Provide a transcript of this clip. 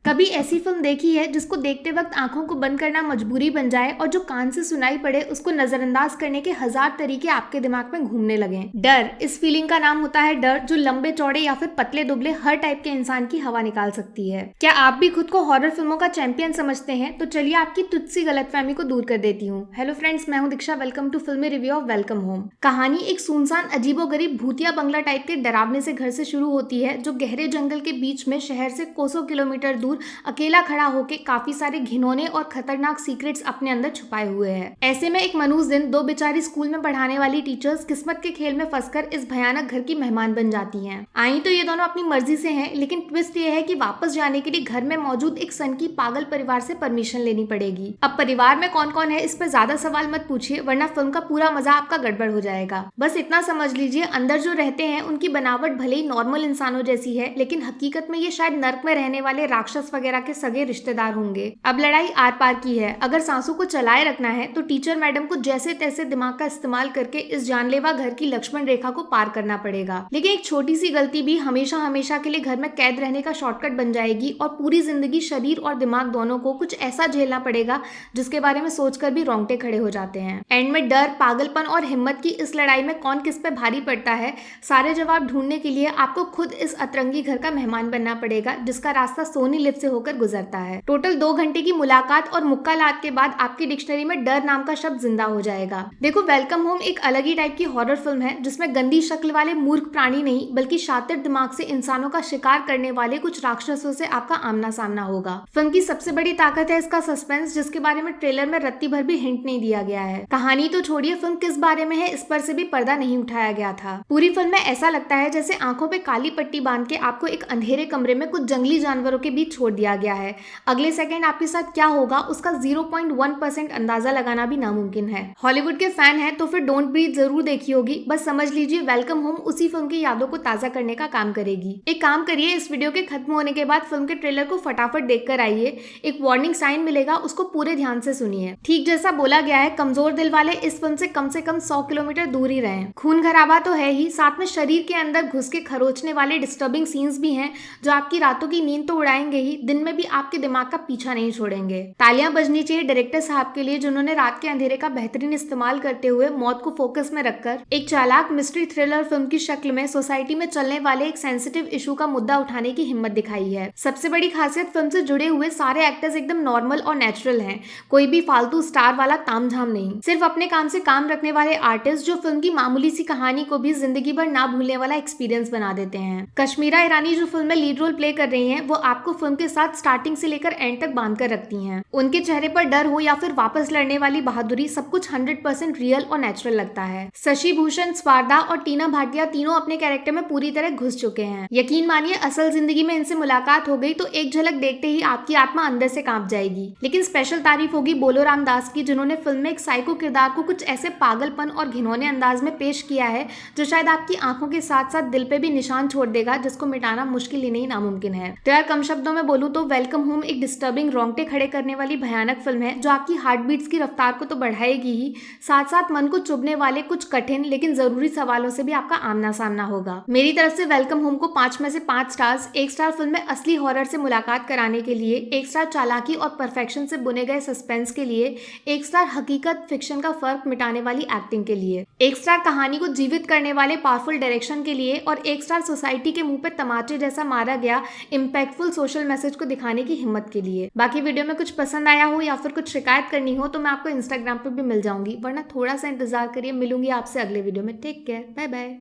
कभी ऐसी फिल्म देखी है जिसको देखते वक्त आंखों को बंद करना मजबूरी बन जाए और जो कान से सुनाई पड़े उसको नजरअंदाज करने के हजार तरीके आपके दिमाग में घूमने लगे। डर, इस फीलिंग का नाम होता है डर, जो लंबे चौड़े या फिर पतले दुबले हर टाइप के इंसान की हवा निकाल सकती है। क्या आप भी खुद को हॉरर फिल्मों का चैंपियन समझते हैं? तो चलिए आपकी तुच्छी गलतफहमी को दूर कर देती हूँ। हेलो फ्रेंड्स, मैं हूँ दीक्षा। वेलकम टू फिल्मी रिव्यू ऑफ वेलकम होम। कहानी एक सुनसान अजीबोगरीब भूतिया बंगला टाइप के डरावने से घर से शुरू होती है, जो गहरे जंगल के बीच में शहर से कोसों किलोमीटर दूर अकेला खड़ा होकर काफी सारे घिनौने और खतरनाक सीक्रेट्स अपने अंदर छुपाए हुए है। ऐसे में एक मनूस दिन दो बेचारी स्कूल में पढ़ाने वाली टीचर्स किस्मत के खेल में फंसकर इस भयानक घर की मेहमान बन जाती हैं। आई तो ये दोनों अपनी मर्जी से हैं, लेकिन ट्विस्ट ये है कि वापस जाने के लिए घर में मौजूद एक सनकी पागल परिवार से परमिशन लेनी पड़ेगी। अब परिवार में कौन कौन है इस पर ज्यादा सवाल मत पूछिए, वरना फिल्म का पूरा मजा आपका गड़बड़ हो जाएगा। बस इतना समझ लीजिए, अंदर जो रहते हैं उनकी बनावट भले ही नॉर्मल इंसानों जैसी है, लेकिन हकीकत में ये शायद नर्क में रहने वाले राक्षस वगैरह के सगे रिश्तेदार होंगे। अब लड़ाई आर पार की है। अगर सांसों को चलाए रखना है तो टीचर मैडम को जैसे तैसे दिमाग का इस्तेमाल करके इस जानलेवा घर की लक्ष्मण रेखा को पार करना पड़ेगा। लेकिन एक छोटी सी गलती भी हमेशा हमेशा के लिए घर में कैद रहने का शॉर्टकट बन जाएगी और पूरी जिंदगी शरीर और दिमाग दोनों को कुछ ऐसा झेलना पड़ेगा जिसके बारे में सोचकर भी रोंगटे खड़े हो जाते हैं। एंड में डर, पागलपन और हिम्मत की इस लड़ाई में कौन किस पे भारी पड़ता है, सारे जवाब ढूंढने के लिए आपको खुद इस अतरंगी घर का मेहमान बनना पड़ेगा, जिसका रास्ता सोनी लिफ्ट से होकर गुजरता है। टोटल 2 घंटे की मुलाकात और मुक्कालात के बाद आपकी डिक्शनरी में डर नाम का शब्द जिंदा हो जाएगा। देखो, वेलकम होम एक अलग ही टाइप की हॉरर फिल्म है, जिसमें गंदी शक्ल वाले मूर्ख प्राणी नहीं बल्कि शातिर दिमाग से इंसानों का शिकार करने वाले कुछ राक्षसों से आपका आमना सामना होगा। फिल्म की सबसे बड़ी ताकत है इसका सस्पेंस, जिसके बारे में ट्रेलर में रत्ती भर भी हिंट नहीं दिया गया है। कहानी तो छोड़िए, फिल्म किस बारे में है इस पर से भी पर्दा नहीं उठाया गया था। पूरी फिल्म में ऐसा लगता है जैसे आंखों पे काली पट्टी बांध के आपको एक अंधेरे कमरे में कुछ जंगली जानवरों के बीच छोड़ दिया गया है। अगले सेकंड आपके साथ क्या होगा उसका 0.1% अंदाजा लगाना भी नामुमकिन है। हॉलीवुड के फैन हैं तो फिर डोंट ब्रीथ जरूर देखी होगी। बस समझ लीजिए, वेलकम होम उसी फिल्म की यादों को ताजा करने का काम करेगी। एक काम करिए, इस वीडियो के खत्म होने के बाद फिल्म के ट्रेलर को फटाफट देखकर आइए। एक वार्निंग साइन मिलेगा, उसको पूरे ध्यान से सुनिए। ठीक जैसा बोला गया है, कमजोर दिल वाले इस फिल्म से कम 100 किलोमीटर दूर ही रहें। खून खराबा तो है ही, साथ में शरीर के अंदर घुस के खरोचने वाले डिस्टर्बिंग सीन्स भी हैं, जो आपकी रातों की नींद तो उड़ाएंगे ही, दिन में भी आपके दिमाग का पीछा नहीं छोड़ेंगे। तालियां बजनी चाहिए डायरेक्टर साहब के लिए, जिन्होंने रात के अंधेरे का बेहतरीन इस्तेमाल करते हुए मौत को फोकस में रखकर एक चालाक मिस्ट्री थ्रिलर फिल्म की शक्ल में सोसाइटी में चलने वाले एक सेंसिटिव इशू का मुद्दा उठाने की हिम्मत दिखाई है। सबसे बड़ी खासियत, फिल्म से जुड़े हुए सारे एक्टर्स एकदम नॉर्मल और नेचुरल हैं। कोई भी फालतू स्टार वाला तामझाम नहीं, सिर्फ अपने काम से काम रखने वाले आर्टिस्ट, जो फिल्म की मामूली सी कहानी को भी जिंदगी भर ना भूलने वाला एक्सपीरियंस बना देते हैं। कश्मीरा ईरानी जो फिल्म में लीड रोल प्ले कर रही हैं, वो आपको फिल्म के साथ स्टार्टिंग से लेकर एंड तक बांध कर रखती हैं। उनके चेहरे पर डर हो या फिर वापस लड़ने वाली बहादुरी, सब कुछ 100% रियल और नेचुरल लगता है। शशि भूषण, स्वारदा और टीना भाटिया तीनों अपने कैरेक्टर में पूरी तरह घुस चुके हैं। यकीन मानिए, असल जिंदगी में इनसे मुलाकात हो गई तो एक झलक देखते ही आपकी आत्मा अंदर से कांप जाएगी। लेकिन स्पेशल तारीफ होगी बोलो रामदास की, जिन्होंने फिल्म में एक साइको किरदार को कुछ ऐसे पागलपन और घिनौने अंदाज में पेश किया है जो शायद आपकी आंखों के साथ साथ दिल पे भी निशान छोड़ देगा, जिसको मिटाना मुश्किल ही नहीं नामुमकिन है। तो यार, कम शब्दों में बोलूं तो वेलकम होम एक डिस्टर्बिंग, रोंगटे खड़े करने वाली भयानक फिल्म है, जो आपकी हार्ट बीट्स की रफ्तार को तो बढ़ाएगी ही, साथ साथ मन को चुभने वाले कुछ कठिन लेकिन जरूरी सवालों से भी आपका आमना सामना होगा। मेरी तरफ से वेलकम होम को 5 में से 5 स्टार्स। 1 स्टार फिल्म में असली हॉरर से मुलाकात कराने के लिए, 1 स्टार चालाकी और परफेक्शन से बुने गए सस्पेंस के लिए, 1 स्टार हकीकत फिक्शन का फर्क मिटाने वाली एक्टिंग के लिए, 1 स्टार कहानी को जीवित करने वाले पावरफुल डायरेक्शन के लिए, और 1 स्टार सोसाइटी के मुंह पे तमाचे जैसा मारा गया इम्पैक्टफुल सोशल मैसेज को दिखाने की हिम्मत के लिए। बाकी वीडियो में कुछ पसंद आया हो या फिर कुछ शिकायत करनी हो तो मैं आपको इंस्टाग्राम पे भी मिल जाऊंगी, वरना थोड़ा सा इंतजार करिए। मिलूंगी आपसे अगले वीडियो में। Take care, bye bye.